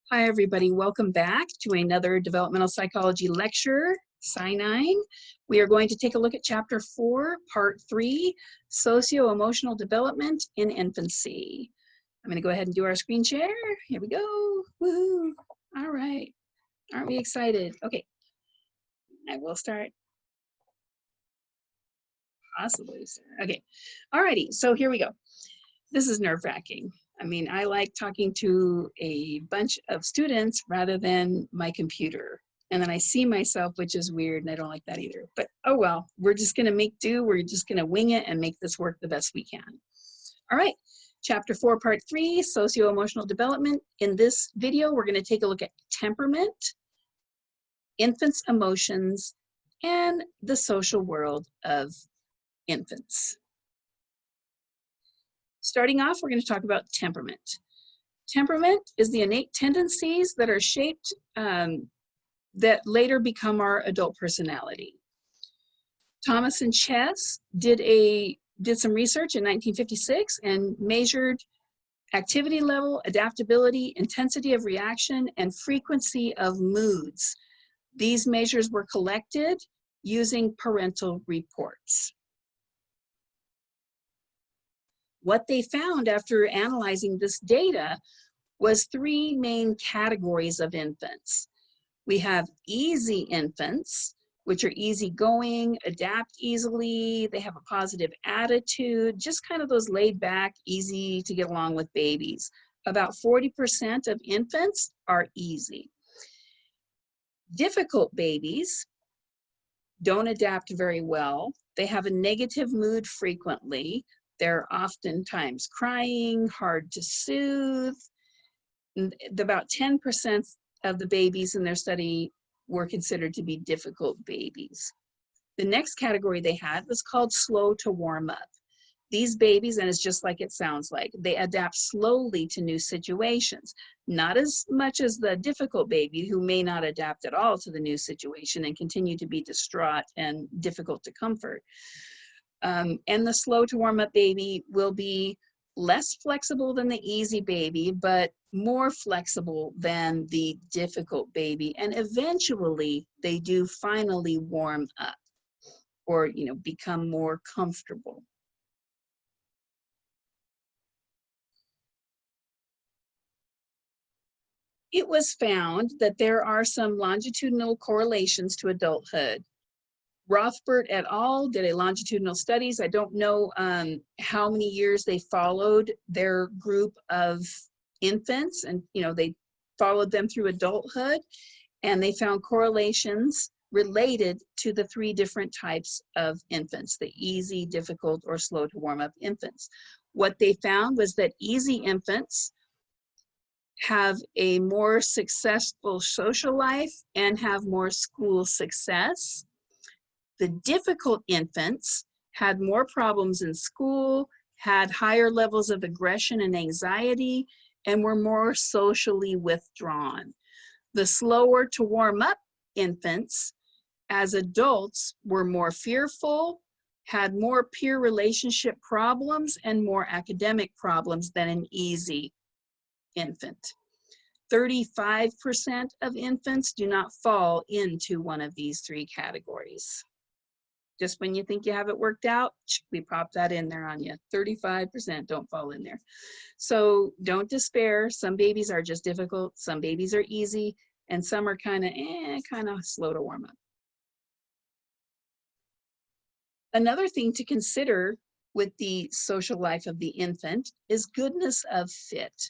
Hi, everybody. Welcome back to another developmental psychology lecture, Sci 9. We are going to take a look at Chapter 4, Part 3, Socio-Emotional Development in Infancy. I'm going to go ahead and do our screen share. Here we go. Woohoo. All right. Aren't we excited? Okay. I will start. Possibly. Okay. All righty. So here we go. This is nerve-wracking. I mean, I like talking to a bunch of students rather than my computer. And then I see myself, which is weird, and I don't like that either. But oh well, we're just gonna make do. We're just gonna wing it and make this work the best we can. All right, Chapter 4, Part 3, Socio-Emotional Development. In this video, we're gonna take a look at temperament, infants' emotions, and the social world of infants. Starting off, we're going to talk about temperament. Temperament is the innate tendencies that are shaped that later become our adult personality. Thomas and Chess did some research in 1956 and measured activity level, adaptability, intensity of reaction, and frequency of moods. These measures were collected using parental reports. What they found after analyzing this data was three main categories of infants. We have easy infants, which are easygoing, adapt easily, they have a positive attitude, just kind of those laid back, easy to get along with babies. About 40% of infants are easy. Difficult babies don't adapt very well. They have a negative mood frequently. They're oftentimes crying, hard to soothe. About 10% of the babies in their study were considered to be difficult babies. The next category they had was called slow to warm up. These babies, and it's just like it sounds like, they adapt slowly to new situations, not as much as the difficult baby who may not adapt at all to the new situation and continue to be distraught and difficult to comfort. And the slow to warm up baby will be less flexible than the easy baby, but more flexible than the difficult baby. And eventually they do finally warm up or, become more comfortable. It was found that there are some longitudinal correlations to adulthood. Rothbert et al. Did a longitudinal studies. I don't know how many years they followed their group of infants, and they followed them through adulthood, and they found correlations related to the three different types of infants, the easy, difficult, or slow to warm up infants. What they found was that easy infants have a more successful social life and have more school success. The difficult infants had more problems in school, had higher levels of aggression and anxiety, and were more socially withdrawn. The slower to warm up infants, as adults, were more fearful, had more peer relationship problems, and more academic problems than an easy infant. 35% of infants do not fall into one of these three categories. Just when you think you have it worked out, we pop that in there on you. 35% don't fall in there. So don't despair. Some babies are just difficult. Some babies are easy. And some are kind of slow to warm up. Another thing to consider with the social life of the infant is goodness of fit.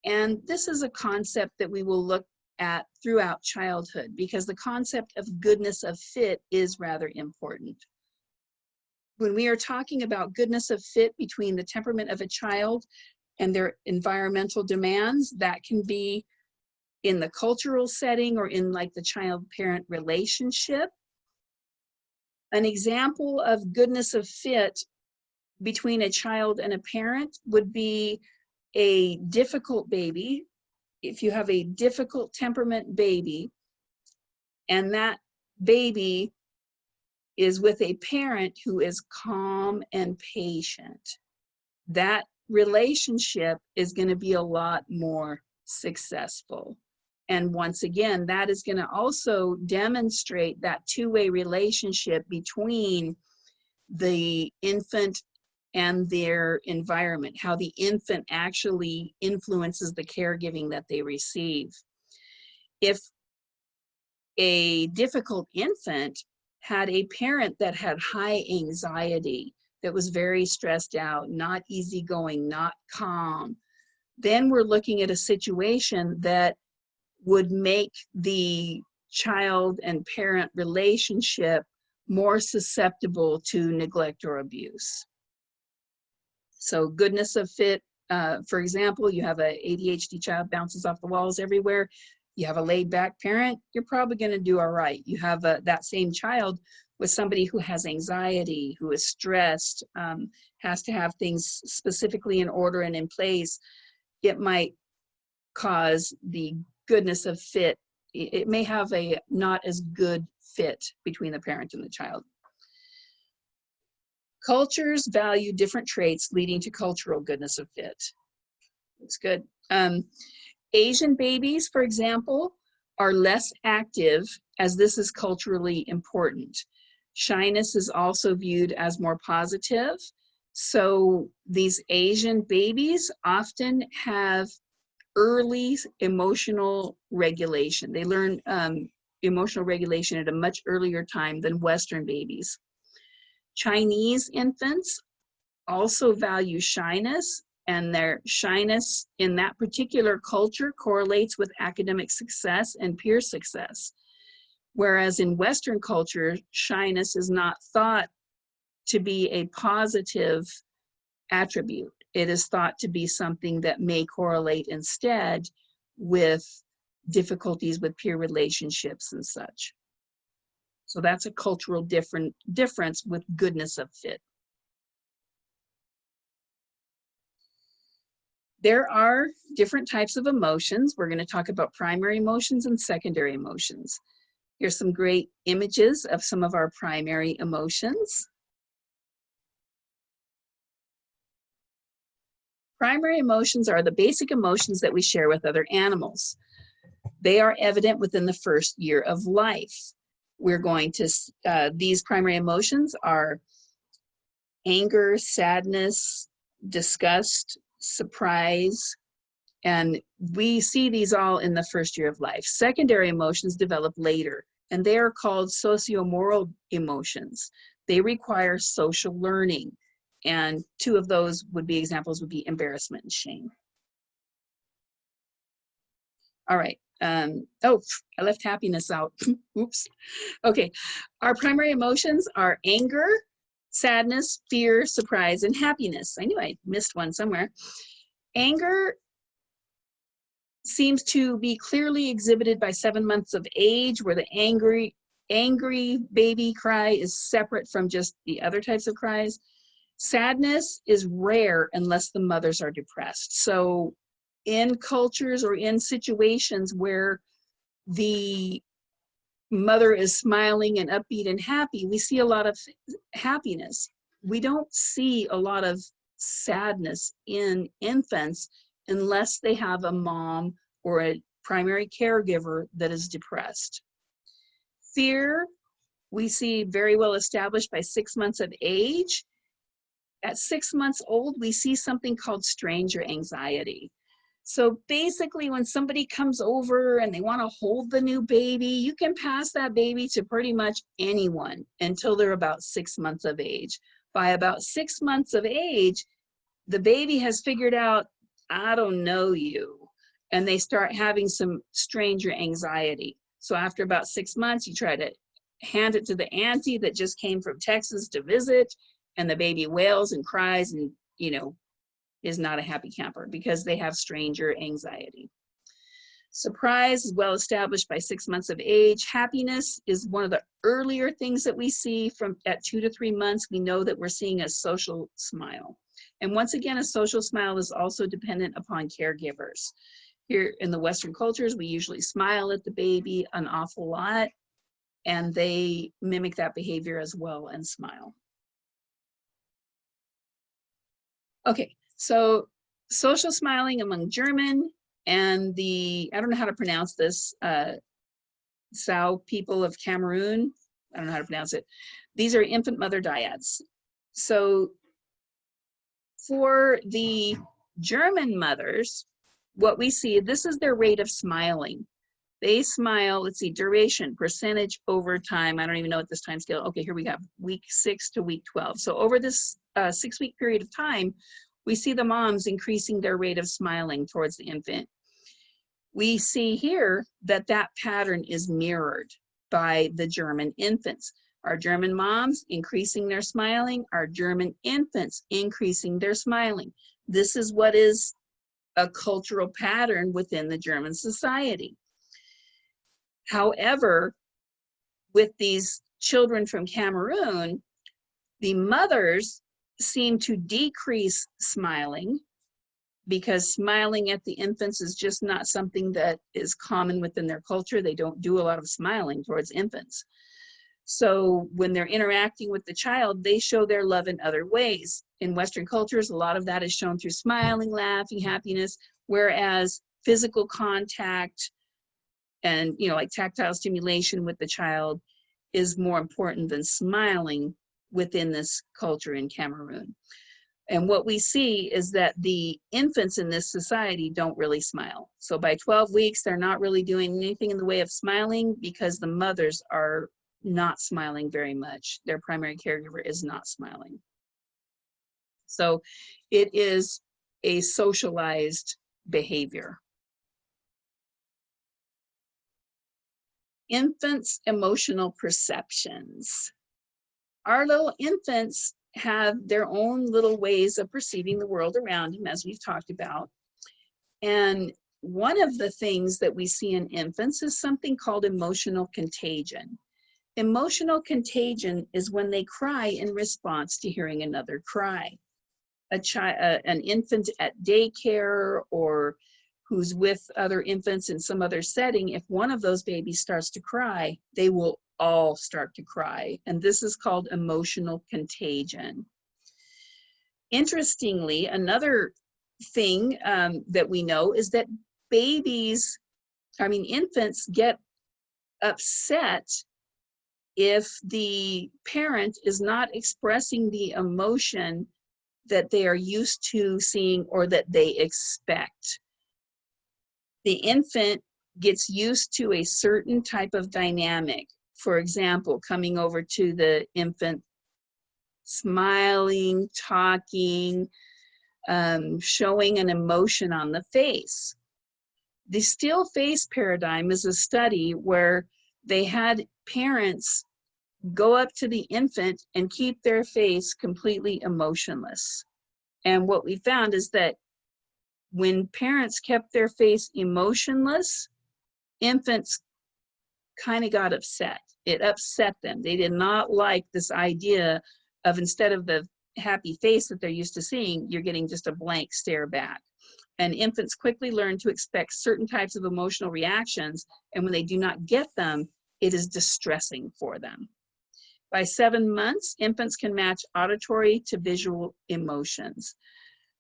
And this is a concept that we will look at throughout childhood, because the concept of goodness of fit is rather important. When we are talking about goodness of fit between the temperament of a child and their environmental demands, that can be in the cultural setting or in like the child-parent relationship. An example of goodness of fit between a child and a parent would be a difficult baby. If you have a difficult temperament baby and that baby is with a parent who is calm and patient, that relationship is going to be a lot more successful. And once again, that is going to also demonstrate that two-way relationship between the infant and their environment, how the infant actually influences the caregiving that they receive. If a difficult infant had a parent that had high anxiety, that was very stressed out, not easygoing, not calm, then we're looking at a situation that would make the child and parent relationship more susceptible to neglect or abuse. So goodness of fit, for example, you have an ADHD child, bounces off the walls everywhere. You have a laid back parent, you're probably going to do all right. You have that same child with somebody who has anxiety, who is stressed, has to have things specifically in order and in place. It might cause the goodness of fit. It may have a not as good fit between the parent and the child. Cultures value different traits leading to cultural goodness of fit. That's good. Asian babies, for example, are less active as this is culturally important. Shyness is also viewed as more positive. So these Asian babies often have early emotional regulation. They learn emotional regulation at a much earlier time than Western babies. Chinese infants also value shyness, and their shyness in that particular culture correlates with academic success and peer success. Whereas in Western culture, shyness is not thought to be a positive attribute. It is thought to be something that may correlate instead with difficulties with peer relationships and such. So that's a cultural difference with goodness of fit. There are different types of emotions. We're going to talk about primary emotions and secondary emotions. Here's some great images of some of our primary emotions. Primary emotions are the basic emotions that we share with other animals. They are evident within the first year of life. We're going to, these primary emotions are anger, sadness, disgust, surprise, and we see these all in the first year of life. Secondary emotions develop later, and they are called socio-moral emotions. They require social learning, and two of those examples would be embarrassment and shame. All right. Oh, I left happiness out. Oops. Okay. Our primary emotions are anger, sadness, fear, surprise, and happiness. I knew I missed one somewhere. Anger seems to be clearly exhibited by 7 months of age, where the angry baby cry is separate from just the other types of cries. Sadness is rare unless the mothers are depressed. So in cultures or in situations where the mother is smiling and upbeat and happy, we see a lot of happiness. We don't see a lot of sadness in infants unless they have a mom or a primary caregiver that is depressed. Fear, we see very well established by 6 months of age. At 6 months old, we see something called stranger anxiety. So basically, when somebody comes over and they want to hold the new baby, you can pass that baby to pretty much anyone until they're about 6 months of age. By about 6 months of age, the baby has figured out, I don't know you, and they start having some stranger anxiety. So after about 6 months, you try to hand it to the auntie that just came from Texas to visit, and the baby wails and cries and, is not a happy camper because they have stranger anxiety. Surprise is well established by 6 months of age. Happiness is one of the earlier things that we see from at 2 to 3 months. We know that we're seeing a social smile. And once again, a social smile is also dependent upon caregivers. Here in the Western cultures, we usually smile at the baby an awful lot, and they mimic that behavior as well and smile. Okay, so social smiling among German and I don't know how to pronounce this, Sao people of Cameroon, I don't know how to pronounce it. These are infant mother dyads. So for the German mothers, what we see, this is their rate of smiling. They smile, let's see, duration, percentage over time. I don't even know what this time scale. Okay, here we have week 6 to week 12. So over this 6-week period of time, we see the moms increasing their rate of smiling towards the infant. We see here that that pattern is mirrored by the German infants. Our German moms increasing their smiling, our German infants increasing their smiling. This is what is a cultural pattern within the German society. However, with these children from Cameroon, the mothers seem to decrease smiling, because smiling at the infants is just not something that is common within their culture. They don't do a lot of smiling towards infants. So when they're interacting with the child, they show their love in other ways. In Western cultures, a lot of that is shown through smiling, laughing, happiness, whereas physical contact and, you know, like tactile stimulation with the child is more important than smiling within this culture in Cameroon. And what we see is that the infants in this society don't really smile. So by 12 weeks, they're not really doing anything in the way of smiling, because the mothers are not smiling very much. Their primary caregiver is not smiling. So it is a socialized behavior. Infants' emotional perceptions. Our little infants have their own little ways of perceiving the world around them, as we've talked about. And one of the things that we see in infants is something called emotional contagion. Emotional contagion is when they cry in response to hearing another cry. An infant at daycare, or who's with other infants in some other setting, if one of those babies starts to cry, they will all start to cry. And this is called emotional contagion. Interestingly, another thing that we know is that infants get upset if the parent is not expressing the emotion that they are used to seeing or that they expect. The infant gets used to a certain type of dynamic. For example, coming over to the infant, smiling, talking, showing an emotion on the face. The still face paradigm is a study where they had parents go up to the infant and keep their face completely emotionless. And what we found is that when parents kept their face emotionless, infants kind of got upset. It upset them. They did not like this idea of, instead of the happy face that they're used to seeing, you're getting just a blank stare back. And infants quickly learn to expect certain types of emotional reactions, and when they do not get them, it is distressing for them. By 7 months, infants can match auditory to visual emotions.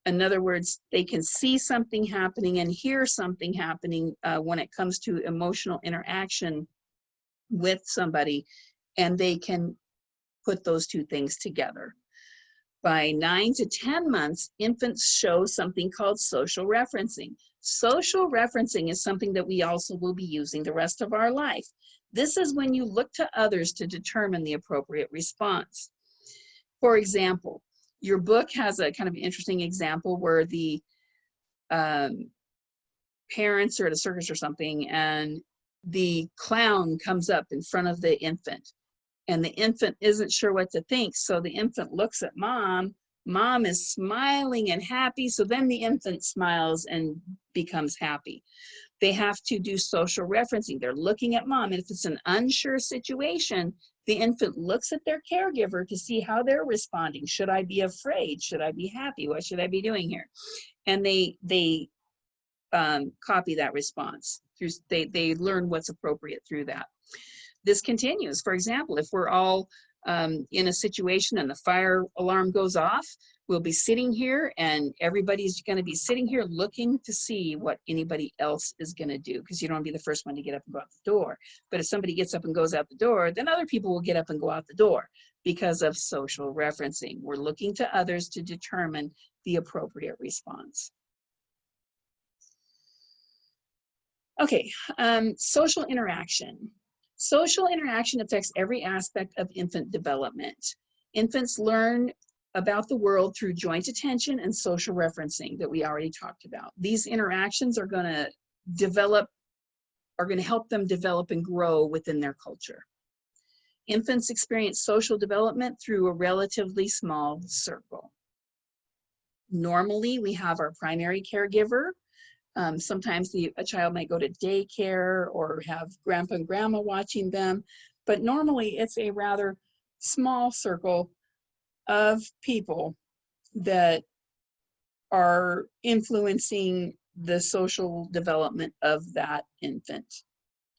In other words, they can see something happening and hear something happening when it comes to emotional interaction with somebody, and they can put those two things together. By 9 to 10 months, infants show something called social referencing. Social referencing is something that we also will be using the rest of our life. This is when you look to others to determine the appropriate response. For example, your book has a kind of interesting example where the parents are at a circus or something, and the clown comes up in front of the infant, and the infant isn't sure what to think. So the infant looks at mom. Mom is smiling and happy, so then the infant smiles and becomes happy. They have to do social referencing. They're looking at mom, and if it's an unsure situation, the infant looks at their caregiver to see how they're responding. Should I be afraid? Should I be happy? What should I be doing here? And they copy that response. They learn what's appropriate through that. This continues. For example, if we're all in a situation and the fire alarm goes off, We'll be sitting here and everybody's going to be sitting here looking to see what anybody else is going to do, because you don't want to be the first one to get up and go out the door. But if somebody gets up and goes out the door, then other people will get up and go out the door because of social referencing. We're looking to others to determine the appropriate response. Okay, social interaction. Social interaction affects every aspect of infant development. Infants learn about the world through joint attention and social referencing that we already talked about. These interactions are going to help them develop and grow within their culture. Infants experience social development through a relatively small circle. Normally, we have our primary caregiver. Sometimes a child might go to daycare or have grandpa and grandma watching them, but normally it's a rather small circle of people that are influencing the social development of that infant.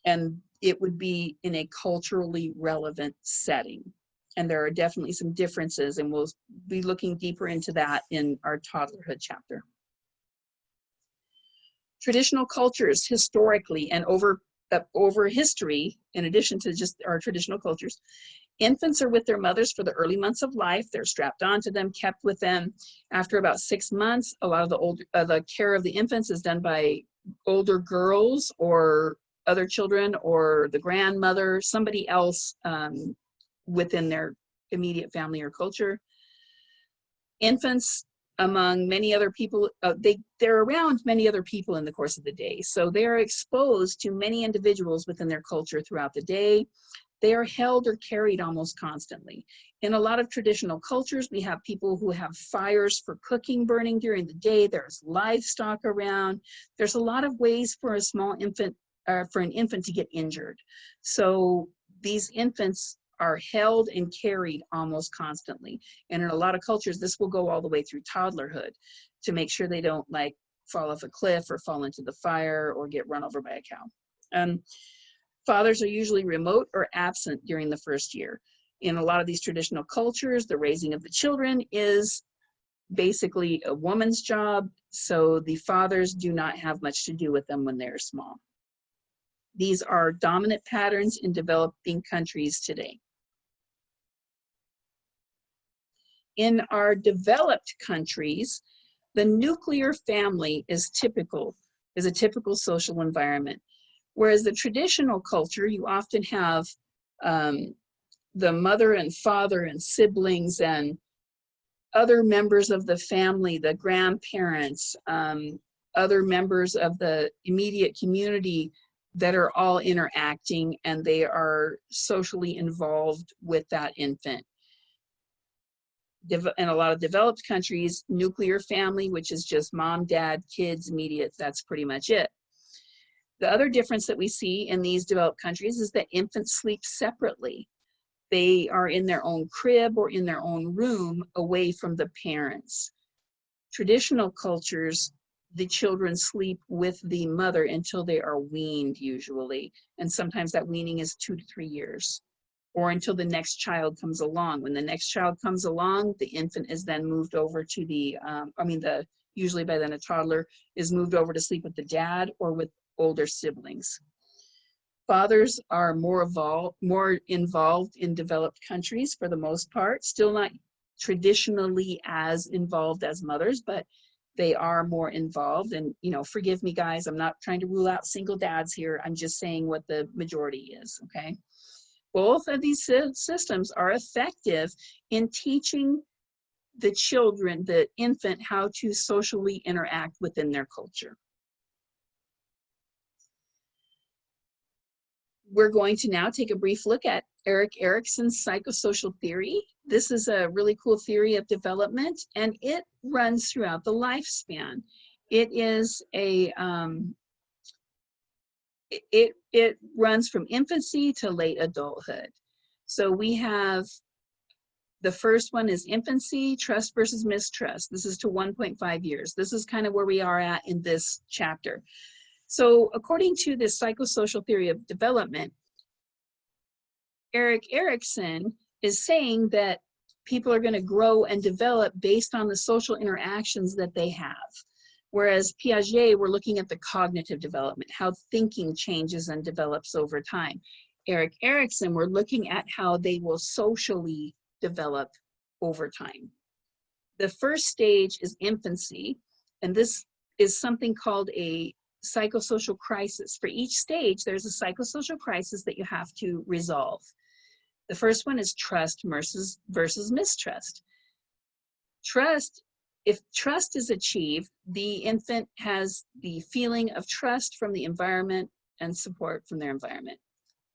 And it would be in a culturally relevant setting. And there are definitely some differences, and we'll be looking deeper into that in our toddlerhood chapter. Traditional cultures, historically and over history, in addition to just our traditional cultures, infants are with their mothers for the early months of life. They're strapped onto them, kept with them. After about 6 months, a lot of the care of the infants is done by older girls or other children or the grandmother, somebody else within their immediate family or culture. Infants, among many other people, they're around many other people in the course of the day. So they're exposed to many individuals within their culture throughout the day. They are held or carried almost constantly. In a lot of traditional cultures, we have people who have fires for cooking burning during the day. There's livestock around. There's a lot of ways for a small infant, for an infant to get injured. So these infants are held and carried almost constantly. And in a lot of cultures, this will go all the way through toddlerhood to make sure they don't like fall off a cliff or fall into the fire or get run over by a cow. Fathers are usually remote or absent during the first year. In a lot of these traditional cultures, the raising of the children is basically a woman's job, so the fathers do not have much to do with them when they're small. These are dominant patterns in developing countries today. In our developed countries, the nuclear family is a typical social environment. Whereas the traditional culture, you often have the mother and father and siblings and other members of the family, the grandparents, other members of the immediate community that are all interacting, and they are socially involved with that infant. In a lot of developed countries, nuclear family, which is just mom, dad, kids, immediate, that's pretty much it. The other difference that we see in these developed countries is that infants sleep separately. They are in their own crib or in their own room away from the parents. Traditional cultures, the children sleep with the mother until they are weaned usually. And sometimes that weaning is 2 to 3 years, or until the next child comes along. When the next child comes along, the infant is then moved over to usually by then a toddler is moved over to sleep with the dad or with older siblings. Fathers are more involved in developed countries for the most part, still not traditionally as involved as mothers, but they are more involved. And, forgive me guys, I'm not trying to rule out single dads here. I'm just saying what the majority is, okay? Both of these systems are effective in teaching the children, the infant, how to socially interact within their culture. We're going to now take a brief look at Erikson's psychosocial theory. This is a really cool theory of development, and it runs throughout the lifespan. It is it runs from infancy to late adulthood. So we have the first one is infancy, trust versus mistrust. This is to 1.5 years. This is kind of where we are at in this chapter. So according to this psychosocial theory of development, Erikson is saying that people are going to grow and develop based on the social interactions that they have. Whereas Piaget, we're looking at the cognitive development, how thinking changes and develops over time. Erikson, we're looking at how they will socially develop over time. The first stage is infancy, and this is something called a psychosocial crisis. For each stage, there's a psychosocial crisis that you have to resolve. The first one is trust versus mistrust. If trust is achieved, the infant has the feeling of trust from the environment and support from their environment.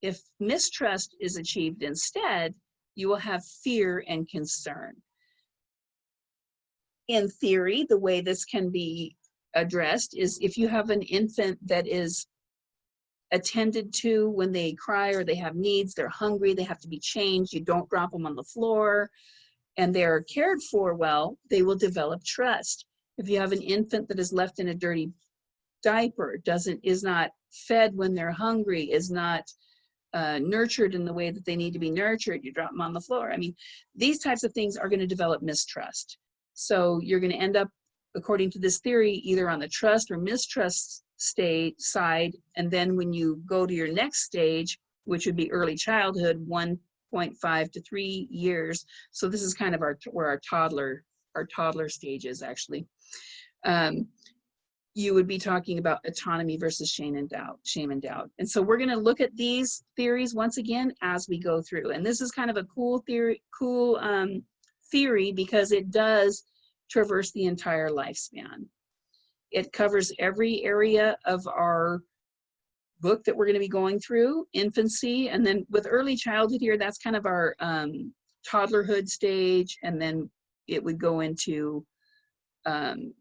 If mistrust is achieved instead, you will have fear and concern. In theory, the way this can be addressed is if you have an infant that is attended to when they cry or they have needs, they're hungry, they have to be changed, you don't drop them on the floor, and they're cared for well, they will develop trust. If you have an infant that is left in a dirty diaper, is not fed when they're hungry, is not nurtured in the way that they need to be nurtured, you drop them on the floor. I mean, these types of things are going to develop mistrust. So you're going to end up, according to this theory, either on the trust or mistrust side, and then when you go to your next stage, which would be early childhood, 1.5 to 3 years. So this is kind of where our toddler stage is actually. You would be talking about autonomy versus shame and doubt. And so we're going to look at these theories once again as we go through. And this is kind of a cool theory because it does traverse the entire lifespan. It covers every area of our book that we're going to be going through, infancy, and then with early childhood here, that's kind of our toddlerhood stage, and then it would go into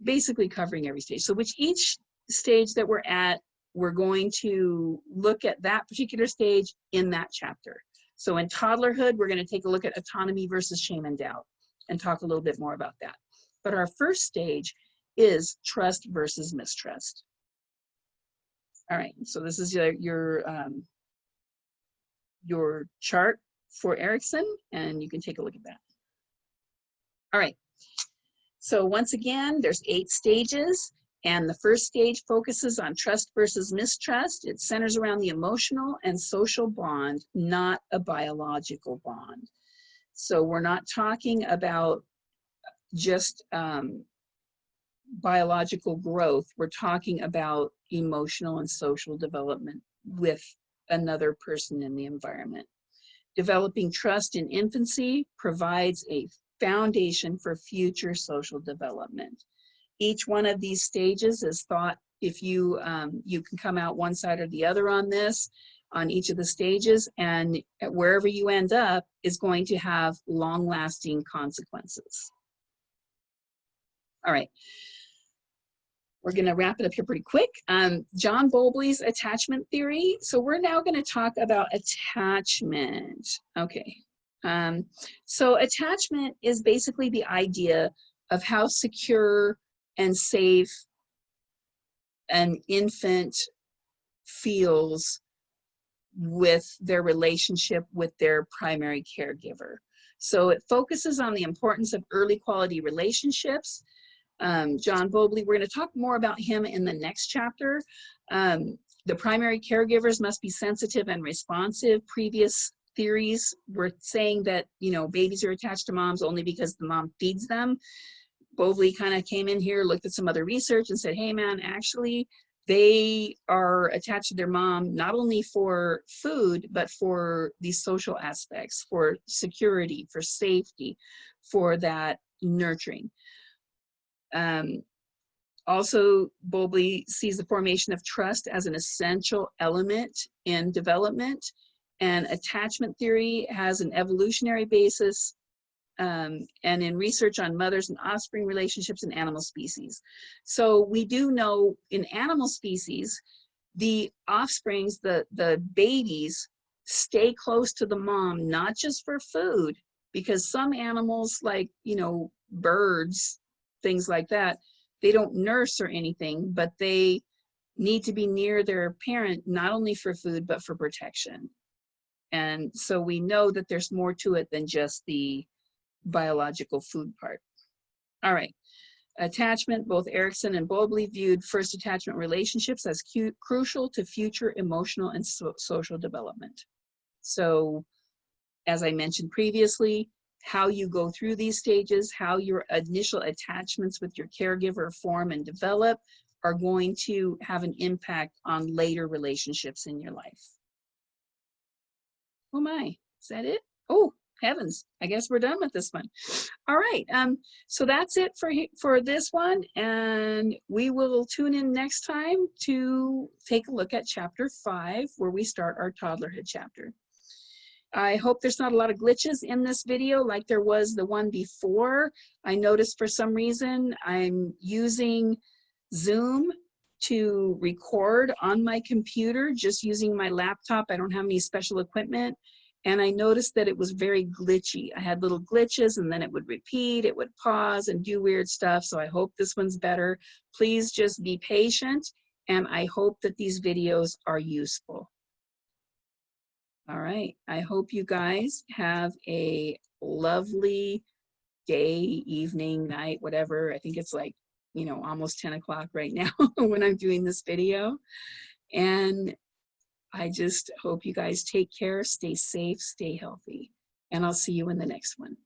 basically covering every stage. So each stage that we're at, we're going to look at that particular stage in that chapter. So in toddlerhood, we're going to take a look at autonomy versus shame and doubt and talk a little bit more about that. But our first stage is trust versus mistrust. All right, so this is your chart for Erikson, and you can take a look at that. All right, so once again, there's 8 stages, and the first stage focuses on trust versus mistrust. It centers around the emotional and social bond, not a biological bond. So we're not talking about just biological growth. We're talking about emotional and social development with another person in the environment. Developing trust in infancy provides a foundation for future social development. Each one of these stages is thought, if you can come out one side or the other on this, on each of the stages, and wherever you end up is going to have long-lasting consequences. All right. We're going to wrap it up here pretty quick. John Bowlby's attachment theory. So we're now going to talk about attachment. Okay. So attachment is basically the idea of how secure and safe an infant feels with their relationship with their primary caregiver. So it focuses on the importance of early quality relationships. John Bowlby, we're going to talk more about him in the next chapter. The primary caregivers must be sensitive and responsive. Previous theories were saying that, babies are attached to moms only because the mom feeds them. Bowlby kind of came in here, looked at some other research and said, hey man, actually they are attached to their mom not only for food, but for these social aspects, for security, for safety, for that nurturing. Also, Bowlby sees the formation of trust as an essential element in development, and attachment theory has an evolutionary basis and in research on mothers and offspring relationships in animal species. So we do know in animal species, the offsprings, the babies stay close to the mom, not just for food, because some animals like, birds, things like that, they don't nurse or anything, but they need to be near their parent, not only for food, but for protection. And so we know that there's more to it than just the biological food part. All right. Attachment, both Erikson and Bowlby viewed first attachment relationships as crucial to future emotional and social development. So, as I mentioned previously, how you go through these stages, how your initial attachments with your caregiver form and develop are going to have an impact on later relationships in your life. Oh my, is that it? Oh, heavens, I guess we're done with this one. All right, so that's it for this one, and we will tune in next time to take a look at chapter 5, where we start our toddlerhood chapter. I hope there's not a lot of glitches in this video like there was the one before. I noticed for some reason I'm using Zoom to record on my computer, just using my laptop. I don't have any special equipment. And I noticed that it was very glitchy. I had little glitches, and then it would repeat, it would pause and do weird stuff. So I hope this one's better. Please just be patient, and I hope that these videos are useful. All right, I hope you guys have a lovely day, evening, night, whatever. I think it's like, you know, almost 10 o'clock right now when I'm doing this video. And I just hope you guys take care, stay safe, stay healthy, and I'll see you in the next one.